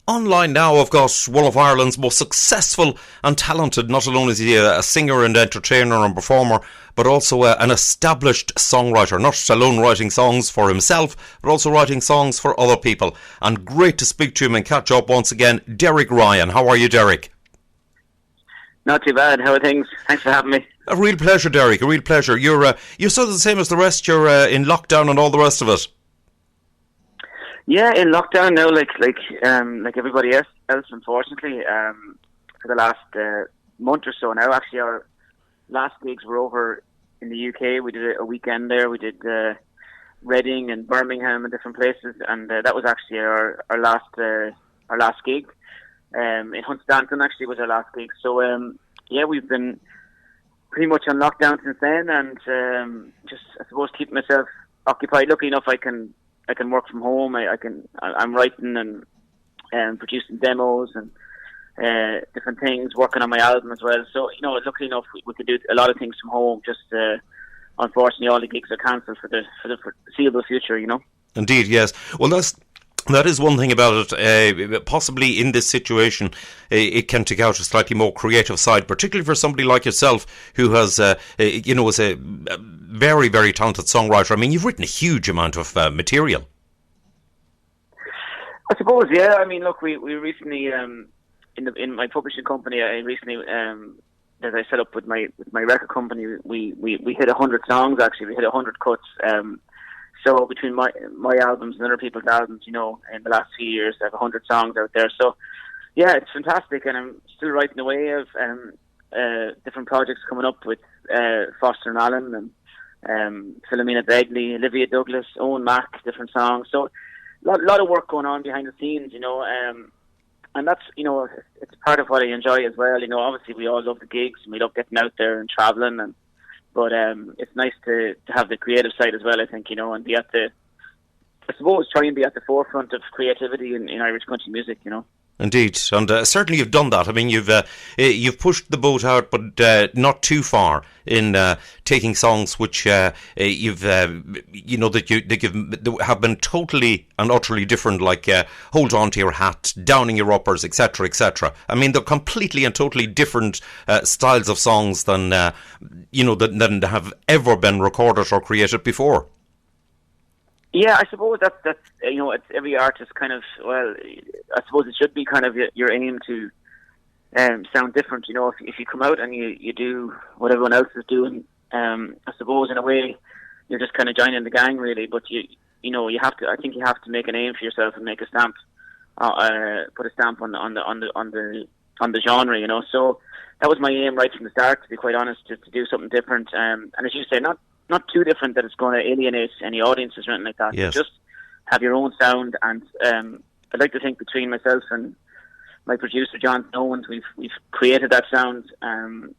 Online now, I've got one of Ireland's most successful and talented. Not alone is he a singer and entertainer and performer, but also an established songwriter. Not alone writing songs for himself, but also writing songs for other people. And great to speak to him and catch up once again. Derek Ryan. How are you, Derek? Not too bad. How are things? Thanks for having me. A real pleasure, Derek. A real pleasure. You're sort of the same as the rest. You're in lockdown and all the rest of it. Yeah, in lockdown now, like everybody else, unfortunately, for the last month or so now. Actually, our last gigs were over in the UK. We did a weekend there. We did Reading and Birmingham and different places, and that was actually our last gig. In Hunstanton actually was our last gig. So yeah, we've been pretty much on lockdown since then, and just I suppose keeping myself occupied. Lucky enough, I can work from home. I'm writing and producing demos and different things, working on my album as well. So, luckily enough, we can do a lot of things from home. Just unfortunately, all the gigs are cancelled for the foreseeable future. Indeed, yes. Well, that is one thing about it. Possibly in this situation, it can take out a slightly more creative side, particularly for somebody like yourself who has, is a very, very talented songwriter. I mean, you've written a huge amount of material. I suppose, yeah. I mean, look, we recently in my publishing company, I recently that I set up with my record company, we hit 100 songs. Actually, we hit 100 cuts. So between my albums and other people's albums, in the last few years, I have 100 songs out there. So yeah, it's fantastic, and I'm still writing away of different projects coming up with Foster and Allen and Philomena Begley, Olivia Douglas, Owen Mack, different songs. So a lot of work going on behind the scenes, and that's it's part of what I enjoy as well. Obviously we all love the gigs and we love getting out there and traveling, but it's nice to have the creative side as well, I think, and be try and be at the forefront of creativity in Irish country music, Indeed, and certainly you've done that. I mean, you've pushed the boat out, but not too far in taking songs which that have been totally and utterly different, like "Hold On to Your Hat," "Downing Your Uppers," etc., etc. I mean, they're completely and totally different styles of songs than than have ever been recorded or created before. Yeah, I suppose that's it's every artist kind of. Well, I suppose it should be kind of your aim to sound different. If you come out and you do what everyone else is doing, I suppose in a way you're just kind of joining the gang, really. But you have to. I think you have to make a name for yourself and make a stamp, put a stamp on the genre. So that was my aim right from the start. To be quite honest, just to do something different. And as you say, not too different that it's going to alienate any audiences or anything like that. Yes. Just have your own sound, and I'd like to think between myself and my producer John Owens, we've created that sound, and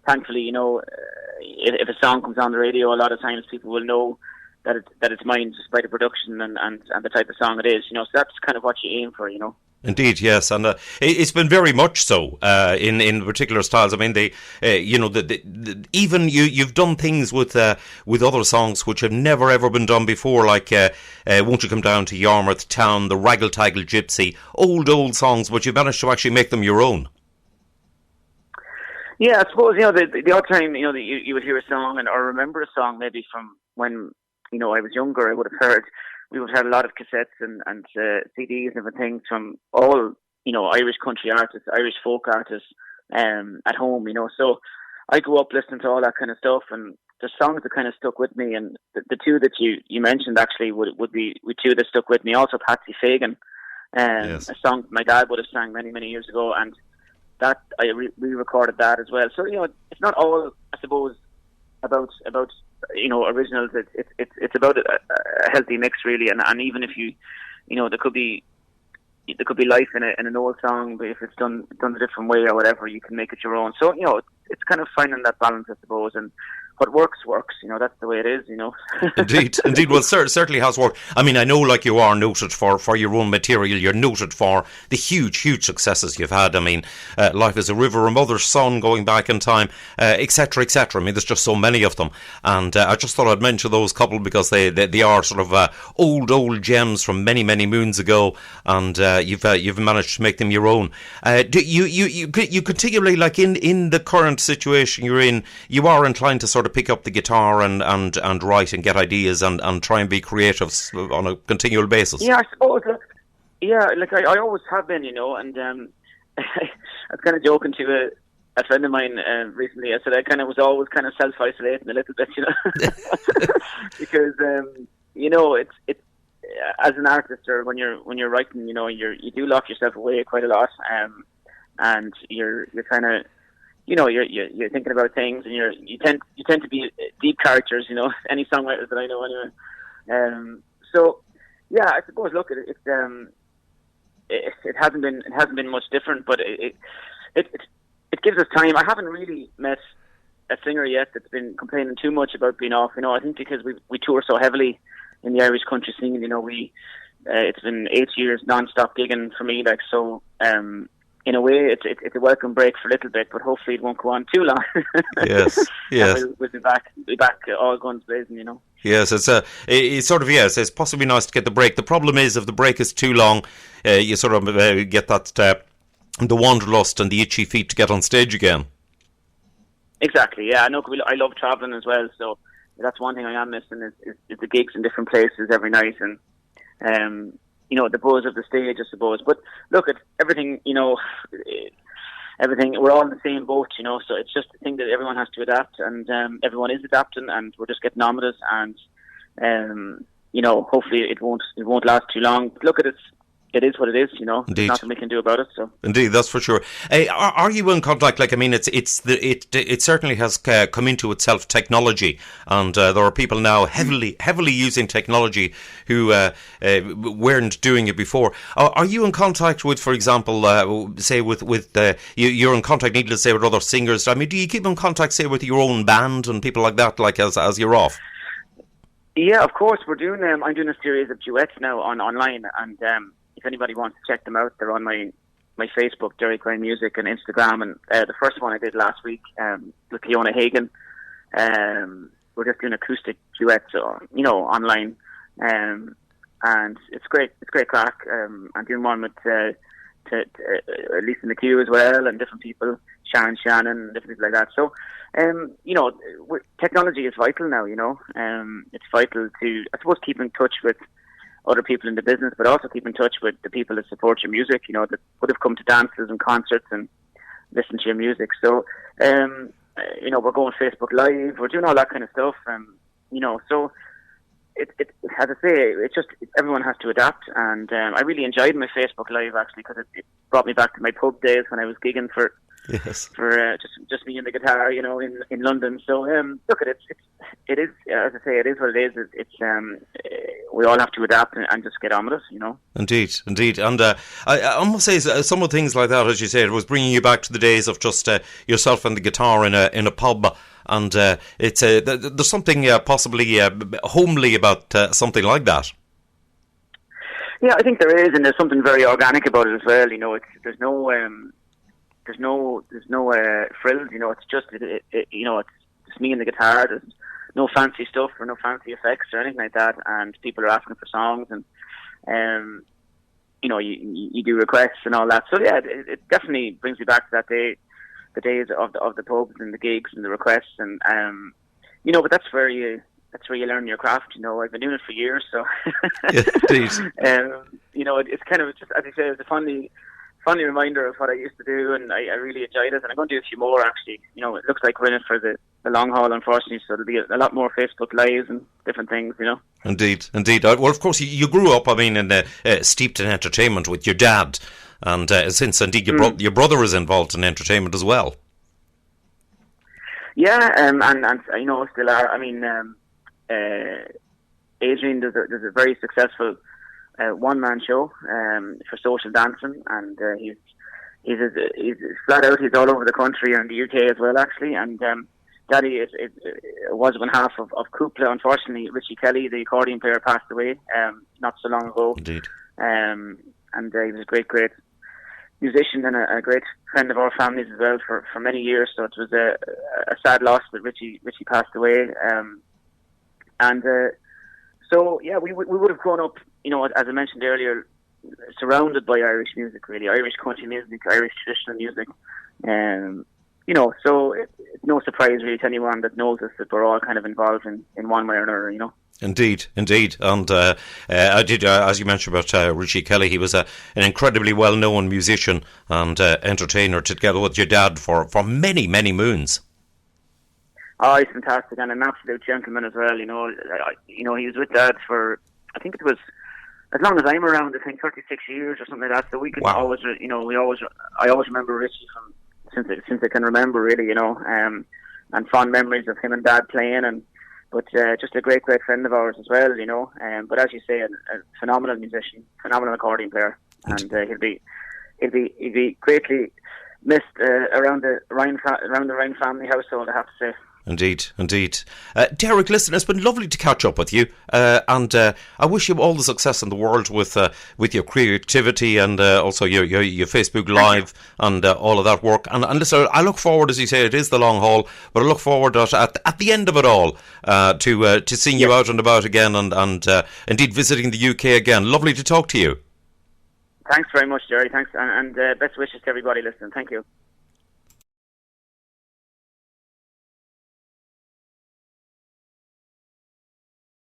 thankfully, if a song comes on the radio, a lot of times people will know that it's mine just by the production and the type of song it is. So that's kind of what you aim for. Indeed, yes, and it's been very much so in particular styles. I mean, even you've done things with other songs which have never ever been done before, like "Won't You Come Down to Yarmouth Town," the "Raggle Taggle Gypsy," old songs, but you've managed to actually make them your own. Yeah, I suppose the odd time you would hear a song or remember a song maybe from when I was younger. I would have heard. We would have a lot of cassettes and CDs and different things from all, Irish country artists, Irish folk artists at home, So I grew up listening to all that kind of stuff, and the songs that kind of stuck with me, and the two that you mentioned actually would be two that stuck with me. Also Patsy Fagan, yes. A song my dad would have sang many, many years ago, and that I re-recorded that as well. So, it's not all, I suppose, about originals. It's about a healthy mix, really, and even if there could be life in an old song, but if it's done a different way or whatever, you can make it your own. So it's kind of finding that balance, I suppose, and what works. That's the way it is. Indeed. Well, certainly has worked. I mean, I know, like, you are noted for your own material. You're noted for the huge successes you've had. I mean, Life is a River, A Mother's Son, Going Back in Time, etc., etc. I mean, there's just so many of them, and I just thought I'd mention those couple because they are sort of old gems from many moons ago, and you've managed to make them your own. Do you continually, like, in the current situation you're in, you are inclined to sort of pick up the guitar and write and get ideas and try and be creative on a continual basis? Yeah, I suppose. I always have been, and I was kind of joking to a friend of mine recently. I said I kind of was always kind of self-isolating a little bit, because it's as an artist, or when you're writing, you do lock yourself away quite a lot, and you're kind of, you're thinking about things, and you tend to be deep characters, any songwriters that I know anyway. So yeah, I suppose, look, it hasn't been much different, but it gives us time. I haven't really met a singer yet that's been complaining too much about being off. I think because we tour so heavily in the Irish country scene. It's been 8 years non-stop gigging for me, like, so. In a way, it's a welcome break for a little bit, but hopefully it won't go on too long. Yes. We'll be back all guns blazing, Yes, it's sort of, yes, it's possibly nice to get the break. The problem is, if the break is too long, you sort of get that the wanderlust and the itchy feet to get on stage again. Exactly, yeah. I love travelling as well, so that's one thing I am missing is the gigs in different places every night, and the buzz of the stage, I suppose. But look, it's everything, everything, we're all in the same boat, so it's just a thing that everyone has to adapt, and everyone is adapting, and we're just getting on with it, and hopefully it won't last too long. But look, it is what it is, Indeed. There's nothing we can do about it. So indeed, that's for sure. Are you in contact? Like, I mean, it certainly has come into itself, technology, and there are people now heavily using technology who weren't doing it before. Are you in contact with, for example, say with you're in contact, needless to say, with other singers? I mean, do you keep in contact, say, with your own band and people like that, like as you're off? Yeah, of course. We're doing. I'm doing a series of duets now online, and if anybody wants to check them out, they're on my Facebook, Gerry Byrne Music, and Instagram. And the first one I did last week with Fiona Hagen. We're just doing acoustic duets, online, and it's great. It's great crack. I'm doing one with Lisa McHugh as well, and different people, Sharon Shannon, different people like that. So, technology is vital now. It's vital to, I suppose, keep in touch with other people in the business, but also keep in touch with the people that support your music, that would have come to dances and concerts and listen to your music. So, we're going Facebook Live, we're doing all that kind of stuff, so it as I say, it's just everyone has to adapt, and I really enjoyed my Facebook Live, actually, because it brought me back to my pub days when I was gigging for just me and the guitar, in London. So look, it is, as I say, it is what it is. It's we all have to adapt and just get on with it, Indeed, and I must say, some of the things like that, as you said, it was bringing you back to the days of just yourself and the guitar in a pub, and it's there's something possibly homely about something like that. Yeah, I think there is, and there's something very organic about it as well. There's no frills. It's just it's me and the guitar. There's no fancy stuff or no fancy effects or anything like that. And people are asking for songs, and you do requests and all that. So yeah, it definitely brings me back to that day, the days of the pubs and the gigs and the requests, and but that's where you learn your craft. I've been doing it for years, so yeah, indeed. It's kind of just, as you say, it's a funny reminder of what I used to do, and I really enjoyed it, and I'm going to do a few more, actually. It looks like we're in it for the long haul, unfortunately, so there'll be a lot more Facebook Lives and different things, Indeed. Well, of course, you grew up, I mean, steeped in entertainment with your dad, and since indeed your brother is involved in entertainment as well. Yeah, and still are. I mean, Adrian does a very successful one-man show for social dancing, and he's flat out. He's all over the country and the UK as well, actually. And Daddy was one half of Coupla. Unfortunately, Richie Kelly, the accordion player, passed away not so long ago. Indeed. And he was a great musician and a great friend of our families as well for many years. So it was a sad loss that Richie passed away. So yeah, we would have grown up, as I mentioned earlier, surrounded by Irish music, really, Irish country music, Irish traditional music. So it's no surprise really to anyone that knows us that we're all kind of involved in one way or another, Indeed. And I did, as you mentioned about Richie Kelly, he was an incredibly well-known musician and entertainer together with your dad for many, many moons. Oh, he's fantastic and an absolute gentleman as well. He was with Dad for, I think it was as long as I'm around. I think 36 years or something like that. So we can always, I always remember Richie from since I can remember, really, and fond memories of him and Dad playing, but just a great friend of ours as well, But as you say, a phenomenal musician, phenomenal accordion player, and he'll be greatly missed around the Ryan family household, I have to say. Indeed. Derek, listen, it's been lovely to catch up with you, and I wish you all the success in the world with your creativity and also your Facebook Live and all of that work. And listen, I look forward, as you say, it is the long haul, but I look forward at the end of it all to seeing you out and about again and indeed visiting the UK again. Lovely to talk to you. Thanks very much, Gerry. Thanks, and best wishes to everybody listening. Thank you.